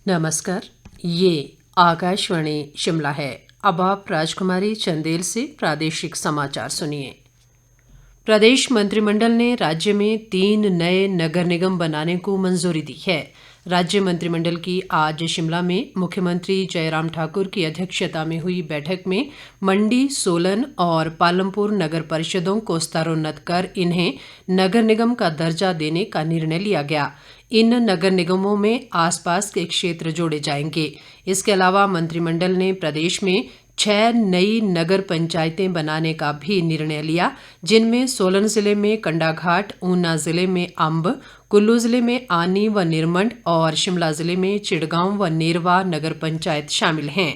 नमस्कार। ये आकाशवाणी शिमला है। अब आप राजकुमारी चंदेल से प्रादेशिक समाचार सुनिए। प्रदेश मंत्रिमंडल ने राज्य में 3 नए नगर निगम बनाने को मंजूरी दी है। राज्य मंत्रिमंडल की आज शिमला में मुख्यमंत्री जयराम ठाकुर की अध्यक्षता में हुई बैठक में मंडी, सोलन और पालमपुर नगर परिषदों को स्तरोन्नत कर इन्हें नगर निगम का दर्जा देने का निर्णय लिया गया। इन नगर निगमों में आसपास के क्षेत्र जोड़े जाएंगे। इसके अलावा मंत्रिमंडल ने प्रदेश में 6 नई नगर पंचायतें बनाने का भी निर्णय लिया, जिनमें सोलन जिले में कंडाघाट, ऊना जिले में अंब, कुल्लू जिले में आनी व निरमंड और शिमला जिले में चिड़गांव व नेरवा नगर पंचायत शामिल हैं।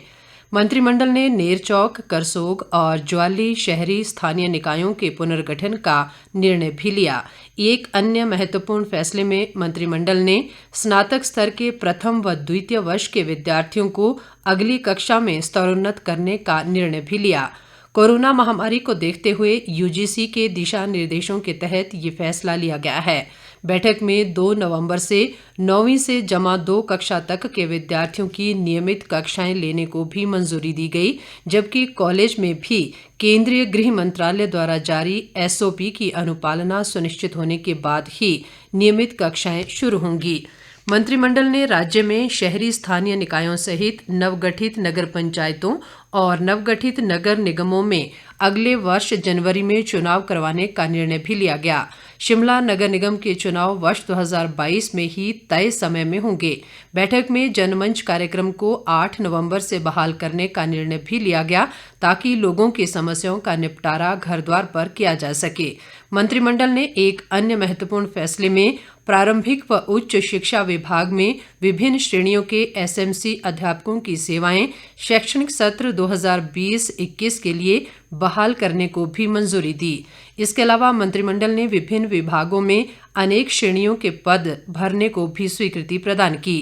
मंत्रिमंडल ने नेरचौक, करसोग और ज्वाली शहरी स्थानीय निकायों के पुनर्गठन का निर्णय भी लिया। एक अन्य महत्वपूर्ण फैसले में मंत्रिमंडल ने स्नातक स्तर के प्रथम व द्वितीय वर्ष के विद्यार्थियों को अगली कक्षा में स्तरोन्नत करने का निर्णय भी लिया। कोरोना महामारी को देखते हुए यूजीसी के दिशा निर्देशों के तहत ये फैसला लिया गया है। बैठक में 2 नवंबर से 9वीं से जमा 2 कक्षा तक के विद्यार्थियों की नियमित कक्षाएं लेने को भी मंजूरी दी गई, जबकि कॉलेज में भी केंद्रीय गृह मंत्रालय द्वारा जारी एसओपी की अनुपालना सुनिश्चित होने के बाद ही नियमित कक्षाएं शुरू होंगी। मंत्रिमंडल ने राज्य में शहरी स्थानीय निकायों सहित नवगठित नगर पंचायतों और नवगठित नगर निगमों में अगले वर्ष जनवरी में चुनाव करवाने का निर्णय भी लिया गया। शिमला नगर निगम के चुनाव वर्ष 2022 में ही तय समय में होंगे। बैठक में जनमंच कार्यक्रम को 8 नवंबर से बहाल करने का निर्णय भी लिया गया, ताकि लोगों की समस्याओं का निपटारा घर द्वार पर किया जा सके। मंत्रिमंडल ने एक अन्य महत्वपूर्ण फैसले में प्रारंभिक व उच्च शिक्षा विभाग में विभिन्न श्रेणियों के एसएमसी अध्यापकों की सेवाएं शैक्षणिक सत्र 2020-21 के लिए बहाल करने को भी मंजूरी दी। इसके अलावा मंत्रिमंडल ने विभिन्न विभागों में अनेक श्रेणियों के पद भरने को भी स्वीकृति प्रदान की।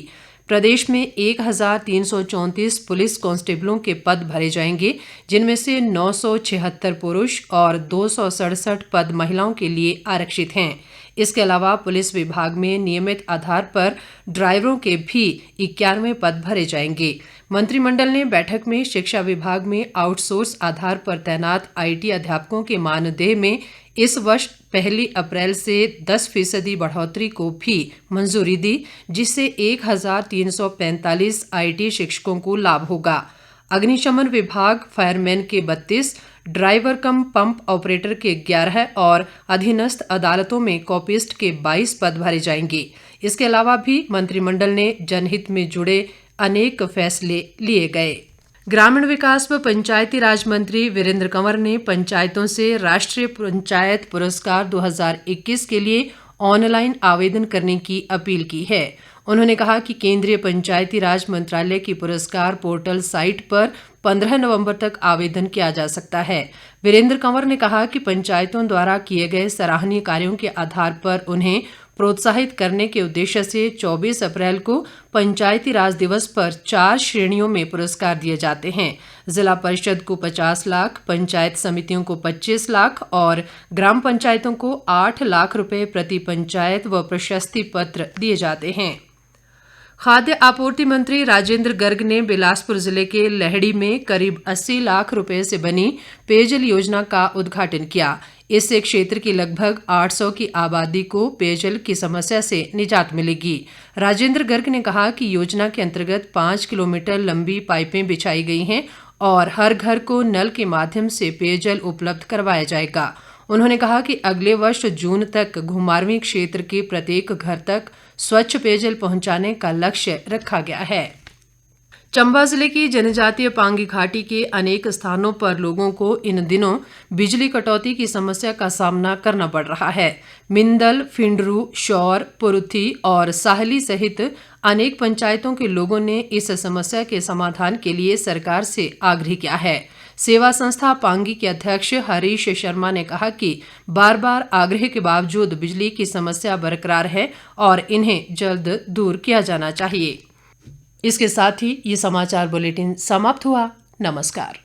प्रदेश में 1334 पुलिस कांस्टेबलों के पद भरे जाएंगे, जिनमें से 976 पुरुष और 267 पद महिलाओं के लिए आरक्षित हैं। इसके अलावा पुलिस विभाग में नियमित आधार पर ड्राइवरों के भी 91 पद भरे जाएंगे। मंत्रिमंडल ने बैठक में शिक्षा विभाग में आउटसोर्स आधार पर तैनात आईटी अध्यापकों के मानदेय में इस वर्ष 1 अप्रैल से 10% बढ़ोतरी को भी मंजूरी दी, जिससे 1345 आईटी शिक्षकों को लाभ होगा। अग्निशमन विभाग फायरमैन के 32, ड्राइवर कम पंप ऑपरेटर के 11 और अधीनस्थ अदालतों में कॉपिस्ट के 22 पद भरे जाएंगे। इसके अलावा भी मंत्रिमंडल ने जनहित में जुड़े अनेक फैसले लिए गए। ग्रामीण विकास व पंचायती राज मंत्री वीरेंद्र कंवर ने पंचायतों से राष्ट्रीय पंचायत पुरस्कार 2021 के लिए ऑनलाइन आवेदन करने की अपील की है। उन्होंने कहा कि केंद्रीय पंचायती राज मंत्रालय की पुरस्कार पोर्टल साइट पर 15 नवंबर तक आवेदन किया जा सकता है। वीरेंद्र कंवर ने कहा कि पंचायतों द्वारा किए गए सराहनीय कार्यों के आधार पर उन्हें प्रोत्साहित करने के उद्देश्य से 24 अप्रैल को पंचायती राज दिवस पर 4 श्रेणियों में पुरस्कार दिए जाते हैं। जिला परिषद को 50 लाख, पंचायत समितियों को 25 लाख और ग्राम पंचायतों को 8 लाख रुपए प्रति पंचायत व प्रशस्ति पत्र दिए जाते हैं। खाद्य आपूर्ति मंत्री राजेंद्र गर्ग ने बिलासपुर जिले के लहड़ी में करीब 80 लाख रुपए से बनी पेयजल योजना का उद्घाटन किया। इससे क्षेत्र की लगभग 800 की आबादी को पेयजल की समस्या से निजात मिलेगी। राजेंद्र गर्ग ने कहा कि योजना के अंतर्गत 5 किलोमीटर लंबी पाइपें बिछाई गई हैं और हर घर को नल के माध्यम से पेयजल उपलब्ध करवाया जाएगा। उन्होंने कहा कि अगले वर्ष जून तक घुमारवीं क्षेत्र के प्रत्येक घर तक स्वच्छ पेयजल पहुंचाने का लक्ष्य रखा गया है। चंबा जिले की जनजातीय पांगी घाटी के अनेक स्थानों पर लोगों को इन दिनों बिजली कटौती की समस्या का सामना करना पड़ रहा है। मिंदल, फिंडरू, शौर, पुरुथी और साहली सहित अनेक पंचायतों के लोगों ने इस समस्या के समाधान के लिए सरकार से आग्रह किया है। सेवा संस्था पांगी के अध्यक्ष हरीश शर्मा ने कहा कि बार बार आग्रह के बावजूद बिजली की समस्या बरकरार है और इन्हें जल्द दूर किया जाना चाहिए। इसके साथ ही ये समाचार बुलेटिन समाप्त हुआ। नमस्कार।